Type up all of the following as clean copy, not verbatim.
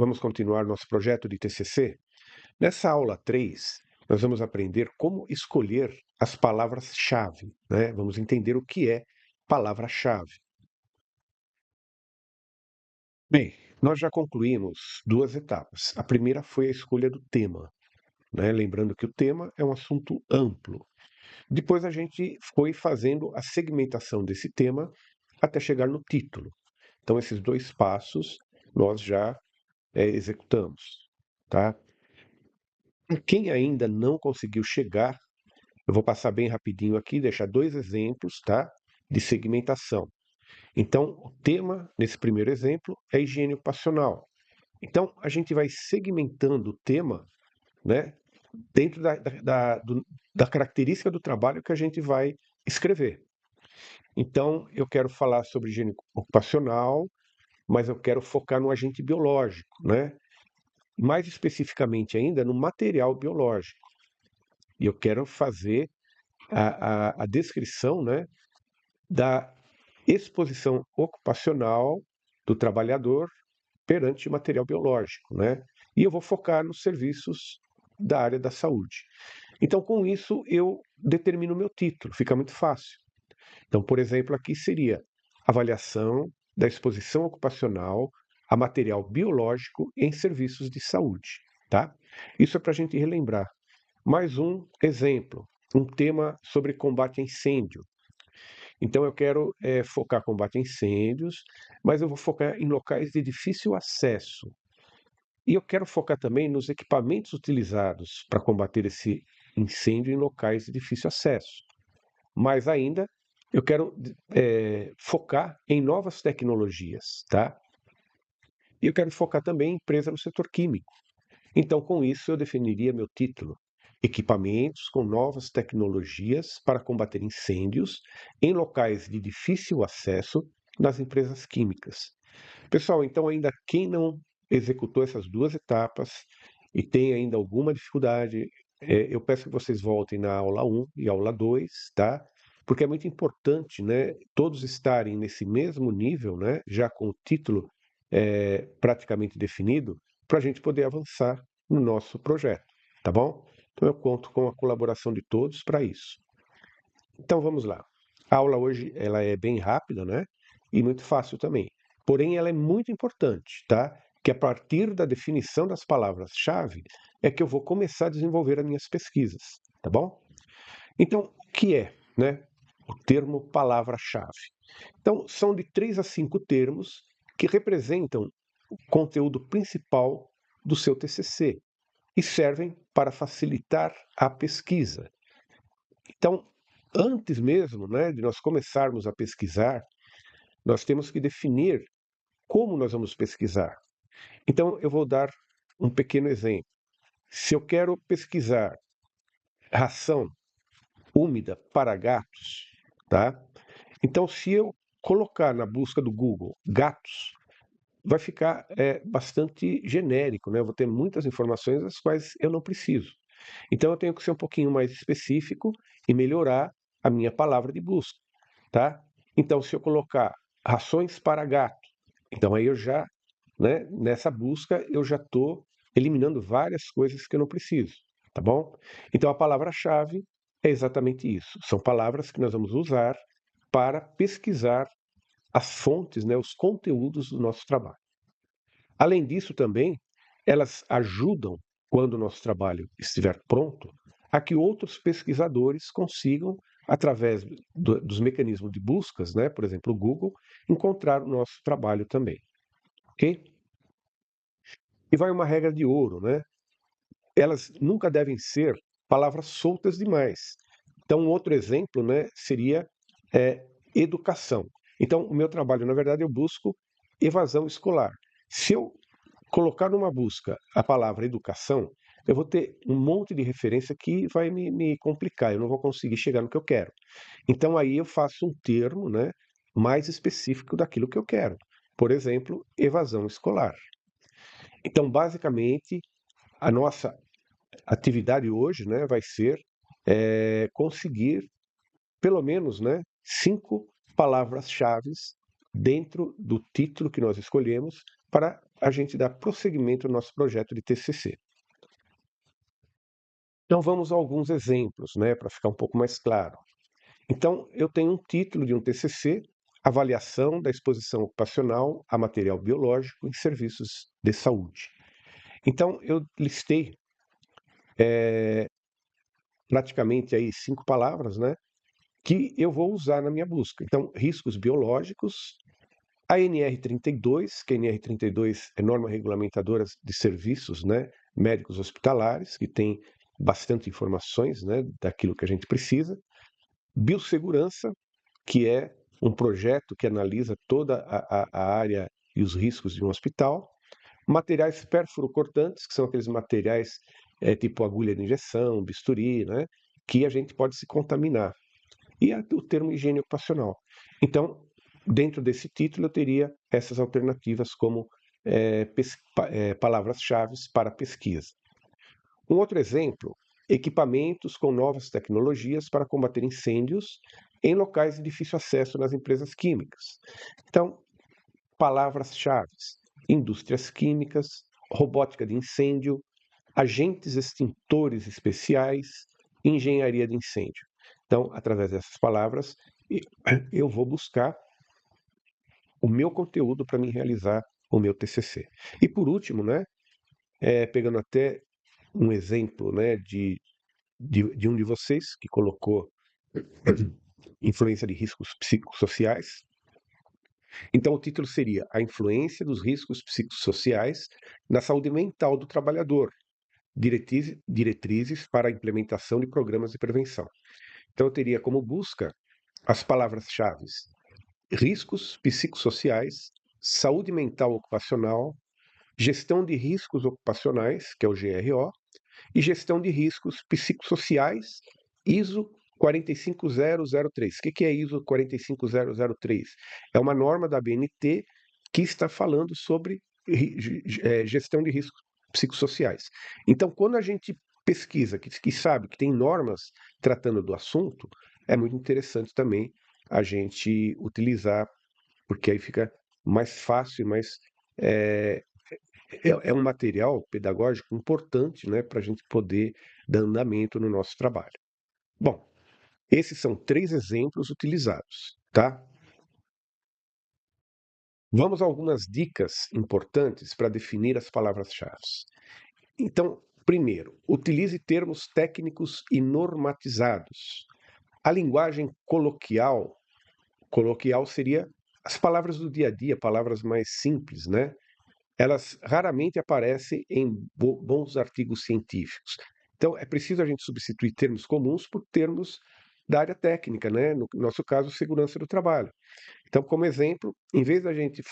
Vamos continuar nosso projeto de TCC? Nessa aula 3, nós vamos aprender como escolher as palavras-chave, né? Vamos entender o que é palavra-chave. Bem, nós já concluímos duas etapas. A primeira foi a escolha do tema, né? Lembrando que o tema é um assunto amplo. Depois a gente foi fazendo a segmentação desse tema até chegar no título. Então, esses dois passos nós já executamos, tá? Quem ainda não conseguiu chegar, eu vou passar bem rapidinho aqui, deixar dois exemplos, tá? De segmentação. Então, o tema, nesse primeiro exemplo, é higiene ocupacional. Então, a gente vai segmentando o tema, né? Dentro da característica do trabalho que a gente vai escrever. Então, eu quero falar sobre higiene ocupacional, mas eu quero focar no agente biológico, né? Mais especificamente ainda no material biológico. E eu quero fazer a descrição, né, da exposição ocupacional do trabalhador perante o material biológico, né? E eu vou focar nos serviços da área da saúde. Então, com isso, eu determino o meu título, fica muito fácil. Então, por exemplo, aqui seria avaliação da exposição ocupacional a material biológico em serviços de saúde, tá? Isso é para a gente relembrar. Mais um exemplo, um tema sobre combate a incêndio. Então eu quero focar combate a incêndios, mas eu vou focar em locais de difícil acesso. E eu quero focar também nos equipamentos utilizados para combater esse incêndio em locais de difícil acesso. Mais ainda, eu quero focar em novas tecnologias, tá? E eu quero focar também em empresa no setor químico. Então, com isso, eu definiria meu título: Equipamentos com novas tecnologias para combater incêndios em locais de difícil acesso nas empresas químicas. Pessoal, então, ainda quem não executou essas duas etapas e tem ainda alguma dificuldade, eu peço que vocês voltem na aula 1 e aula 2, tá? Porque é muito importante, né, todos estarem nesse mesmo nível, né, já com o título praticamente definido, para a gente poder avançar no nosso projeto, tá bom? Então eu conto com a colaboração de todos para isso. Então vamos lá. A aula hoje ela é bem rápida, né? E muito fácil também. Porém, ela é muito importante, tá? Que a partir da definição das palavras-chave é que eu vou começar a desenvolver as minhas pesquisas, tá bom? Então, o que é, né? O termo palavra-chave. Então, são de 3 a 5 termos que representam o conteúdo principal do seu TCC e servem para facilitar a pesquisa. Então, antes mesmo, né, de nós começarmos a pesquisar, nós temos que definir como nós vamos pesquisar. Então, eu vou dar um pequeno exemplo. Se eu quero pesquisar ração úmida para gatos, tá? Então, se eu colocar na busca do Google gatos, vai ficar bastante genérico, né? Eu vou ter muitas informações das quais eu não preciso. Então, eu tenho que ser um pouquinho mais específico e melhorar a minha palavra de busca, tá? Então, se eu colocar rações para gato, então aí eu já, né, nessa busca, eu já estou eliminando várias coisas que eu não preciso, tá bom? Então, a palavra-chave é exatamente isso. São palavras que nós vamos usar para pesquisar as fontes, né, os conteúdos do nosso trabalho. Além disso, também, elas ajudam, quando o nosso trabalho estiver pronto, a que outros pesquisadores consigam, através dos mecanismos de buscas, né, por exemplo, o Google, encontrar o nosso trabalho também. Ok? E vai uma regra de ouro, né? Elas nunca devem ser palavras soltas demais. Então, um outro exemplo, né, seria educação. Então, o meu trabalho, na verdade, eu busco evasão escolar. Se eu colocar numa busca a palavra educação, eu vou ter um monte de referência que vai me complicar, eu não vou conseguir chegar no que eu quero. Então aí eu faço um termo, né, mais específico daquilo que eu quero. Por exemplo, evasão escolar. Então, basicamente, a nossa atividade hoje, né, vai ser conseguir pelo menos, né, 5 palavras-chave dentro do título que nós escolhemos para a gente dá prosseguimento ao nosso projeto de TCC. Então vamos a alguns exemplos, né, para ficar um pouco mais claro. Então, eu tenho um título de um TCC, Avaliação da exposição ocupacional a material biológico em serviços de saúde. Então, eu listei praticamente aí 5 palavras, né, que eu vou usar na minha busca. Então, riscos biológicos, a NR32, que a NR32 é norma regulamentadora de serviços, né, médicos hospitalares, que tem bastante informações, né, daquilo que a gente precisa. Biossegurança, que é um projeto que analisa toda a área e os riscos de um hospital. Materiais perfurocortantes, que são aqueles materiais tipo agulha de injeção, bisturi, né, que a gente pode se contaminar. E o termo higiene ocupacional. Então, dentro desse título, eu teria essas alternativas como palavras-chave para pesquisa. Um outro exemplo, equipamentos com novas tecnologias para combater incêndios em locais de difícil acesso nas empresas químicas. Então, palavras-chave, indústrias químicas, robótica de incêndio, agentes extintores especiais, engenharia de incêndio. Então, através dessas palavras, eu vou buscar o meu conteúdo para me realizar o meu TCC. E por último, né, pegando até um exemplo, né, de um de vocês que colocou influência de riscos psicossociais. Então, o título seria A Influência dos Riscos Psicossociais na Saúde Mental do Trabalhador, diretrizes para a implementação de programas de prevenção. Então, eu teria como busca as palavras-chave riscos psicossociais, saúde mental ocupacional, gestão de riscos ocupacionais, que é o GRO, e gestão de riscos psicossociais, ISO 45003. O que é ISO 45003? É uma norma da ABNT que está falando sobre gestão de riscos psicossociais. Então, quando a gente pesquisa, que sabe que tem normas tratando do assunto, é muito interessante também a gente utilizar, porque aí fica mais fácil, mais é um material pedagógico importante, né, para a gente poder dar andamento no nosso trabalho. Bom, esses são 3 exemplos utilizados, tá? Vamos a algumas dicas importantes para definir as palavras-chave. Então, primeiro, utilize termos técnicos e normatizados. A linguagem coloquial seria as palavras do dia a dia, palavras mais simples, né? Elas raramente aparecem em bons artigos científicos. Então, é preciso a gente substituir termos comuns por termos da área técnica, né? No nosso caso, segurança do trabalho. Então, como exemplo, em vez da gente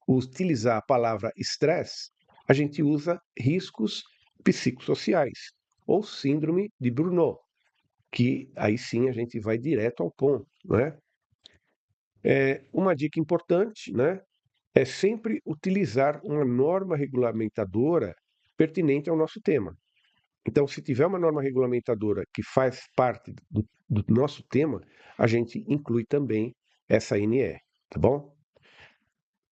utilizar a palavra estresse, a gente usa riscos psicossociais ou síndrome de Burnout, que aí sim a gente vai direto ao ponto, né? Uma dica importante, né, é sempre utilizar uma norma regulamentadora pertinente ao nosso tema. Então, se tiver uma norma regulamentadora que faz parte do nosso tema, a gente inclui também essa NE, tá bom?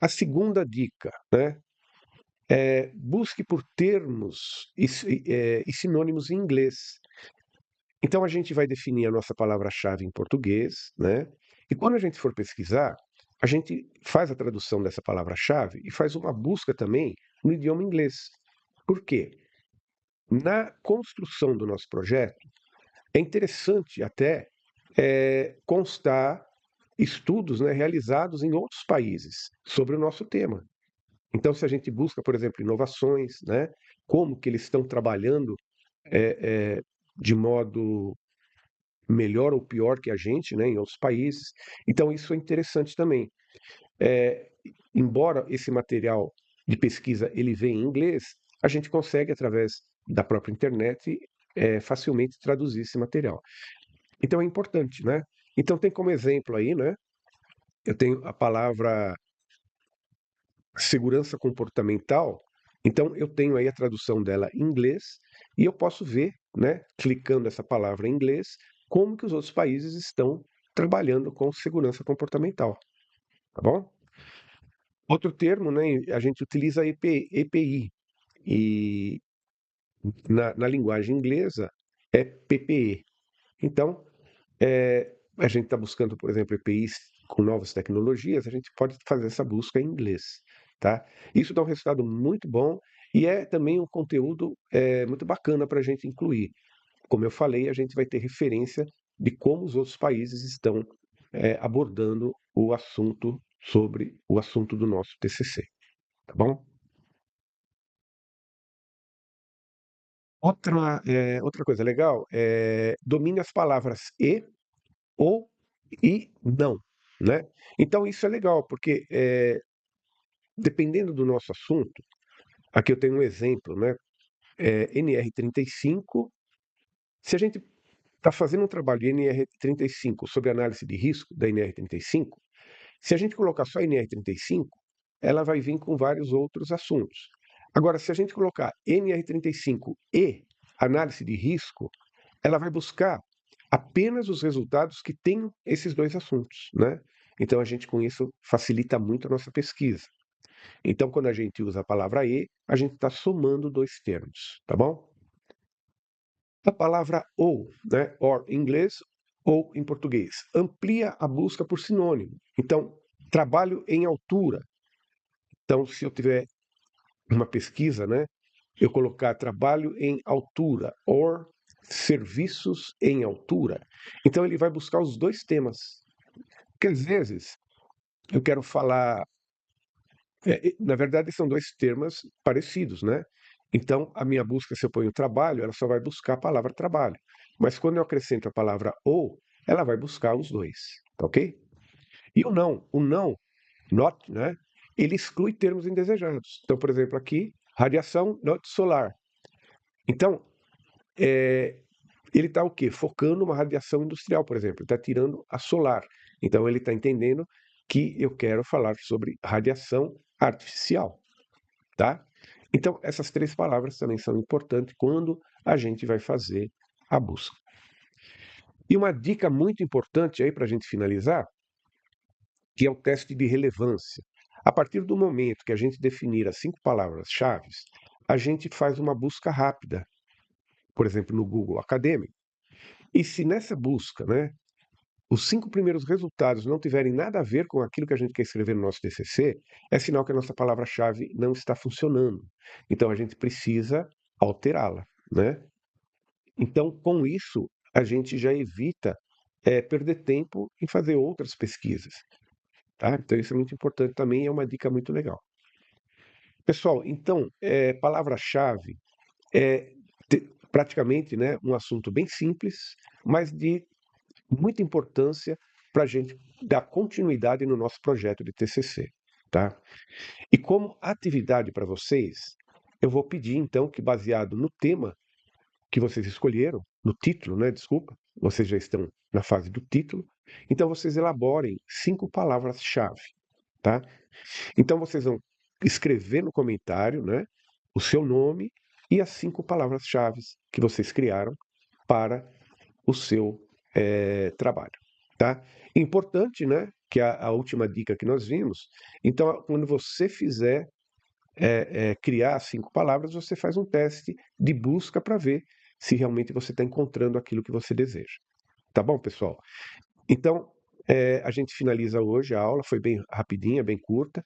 A segunda dica, né, busque por termos e sinônimos em inglês. Então, a gente vai definir a nossa palavra-chave em português, né? E quando a gente for pesquisar, a gente faz a tradução dessa palavra-chave e faz uma busca também no idioma inglês. Por quê? Na construção do nosso projeto, é interessante até constar estudos, né, realizados em outros países sobre o nosso tema. Então, se a gente busca, por exemplo, inovações, né, como que eles estão trabalhando de modo melhor ou pior que a gente, né, em outros países. Então, isso é interessante também. É, embora esse material de pesquisa ele venha em inglês, a gente consegue, através da própria internet, facilmente traduzir esse material. Então, é importante, né? Então, tem como exemplo aí, né? Eu tenho a palavra segurança comportamental. Então, eu tenho aí a tradução dela em inglês e eu posso ver, né, clicando essa palavra em inglês, como que os outros países estão trabalhando com segurança comportamental, tá bom? Outro termo, né, a gente utiliza EPI, e na linguagem inglesa é PPE. Então, a gente está buscando, por exemplo, EPIs com novas tecnologias, a gente pode fazer essa busca em inglês, tá? Isso dá um resultado muito bom e é também um conteúdo muito bacana para a gente incluir. Como eu falei, a gente vai ter referência de como os outros países estão abordando o assunto sobre o assunto do nosso TCC, tá bom? Outra coisa legal é domine as palavras e, ou e não, né? Então isso é legal, porque dependendo do nosso assunto, aqui eu tenho um exemplo, né? NR35, se a gente está fazendo um trabalho de NR35 sobre análise de risco da NR35, se a gente colocar só NR35, ela vai vir com vários outros assuntos. Agora, se a gente colocar NR35 e análise de risco, ela vai buscar apenas os resultados que têm esses dois assuntos, né? Então a gente com isso facilita muito a nossa pesquisa. Então quando a gente usa a palavra e, a gente está somando dois termos, tá bom? A palavra ou, né, or em inglês ou em português, amplia a busca por sinônimo. Então, trabalho em altura. Então, se eu tiver uma pesquisa, né, eu colocar trabalho em altura or serviços em altura. Então, ele vai buscar os dois temas. Porque às vezes eu quero falar. Na verdade, são dois termos parecidos, né? Então, a minha busca, se eu ponho trabalho, ela só vai buscar a palavra trabalho. Mas quando eu acrescento a palavra ou, ela vai buscar os dois, tá ok? E o não, not, né? Ele exclui termos indesejados. Então, por exemplo, aqui, radiação not solar. Então, ele está o quê? Focando uma radiação industrial, por exemplo. Ele está tirando a solar. Então, ele está entendendo que eu quero falar sobre radiação artificial, tá? Então, essas três palavras também são importantes quando a gente vai fazer a busca. E uma dica muito importante aí para a gente finalizar, que é o teste de relevância. A partir do momento que a gente definir as 5 palavras-chave, a gente faz uma busca rápida, por exemplo, no Google Acadêmico. E se nessa busca, né, os 5 primeiros resultados não tiverem nada a ver com aquilo que a gente quer escrever no nosso TCC, é sinal que a nossa palavra-chave não está funcionando. Então a gente precisa alterá-la, né? Então, com isso, a gente já evita perder tempo em fazer outras pesquisas, tá? Então isso é muito importante também, é uma dica muito legal. Pessoal, então, palavra-chave é praticamente, né, um assunto bem simples, mas de muita importância para a gente dar continuidade no nosso projeto de TCC, tá? E como atividade para vocês, eu vou pedir então que, baseado no tema que vocês escolheram, no título, né? Desculpa, vocês já estão na fase do título, então vocês elaborem 5 palavras-chave, tá? Então vocês vão escrever no comentário, né, o seu nome e as 5 palavras-chave que vocês criaram para o seu trabalho, tá? Importante, né, que a última dica que nós vimos, então quando você fizer criar as 5 palavras, você faz um teste de busca para ver se realmente você está encontrando aquilo que você deseja. Tá bom, pessoal? Então, a gente finaliza hoje a aula, foi bem rapidinha, bem curta,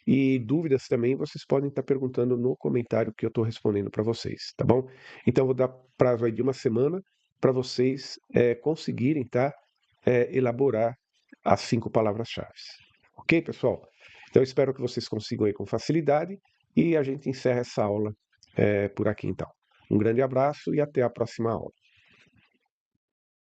e dúvidas também vocês podem estar perguntando no comentário que eu estou respondendo para vocês, tá bom? Então, vou dar prazo aí de uma semana para vocês conseguirem, tá? Elaborar as 5 palavras-chave. Ok, pessoal? Então, espero que vocês consigam aí com facilidade e a gente encerra essa aula por aqui, então. Um grande abraço e até a próxima aula.